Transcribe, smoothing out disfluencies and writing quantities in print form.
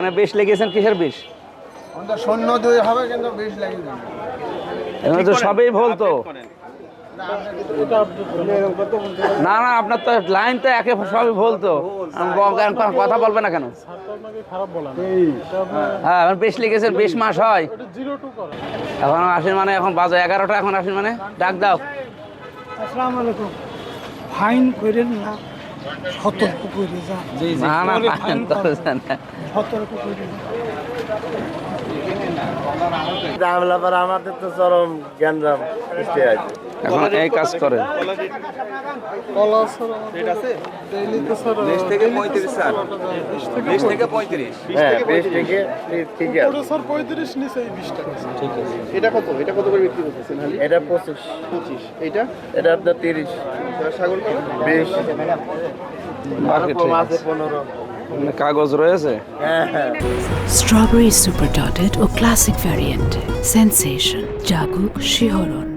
মানে বিষ লেগেছেন কিসের বিষ? শূন্য দুই হবে কিন্তু বিষ লেগে যাবে। এগুলো তো সবই ভুল তো। না না, আপনার তো লাইন তো একে সবই ভুল তো। কথা বলবে না কেন? হ্যাঁ, বিষ লিখেছেন 20 মাস হয় এখন আসেন মানে এখন বাজে 11টা, এখন আসেন মানে ডাক দাও। আসসালামু আলাইকুম। ফাইন করেন না, সতর্ক করে যান। না না, ফাইন তো সতর্ক করে আমাদের তো চরম গ্যাঞ্জাম সৃষ্টি আছে। এখন এই কাজ করেন। হ্যাঁ, 20 থেকে ঠিক আছে। স্যার 35 নিচে 20 টাকা। এটা কত করে বিক্রি করতেছেন? এটা 25। এটা আপনার 30। ছাগল 20। মাঝে 15। কাগজ রয়েছে। হ্যাঁ। Strawberry Super Dotted ও ক্লাসিক ভ্যারিয়েন্ট সেন্সেশন জাগুক শিহরণ।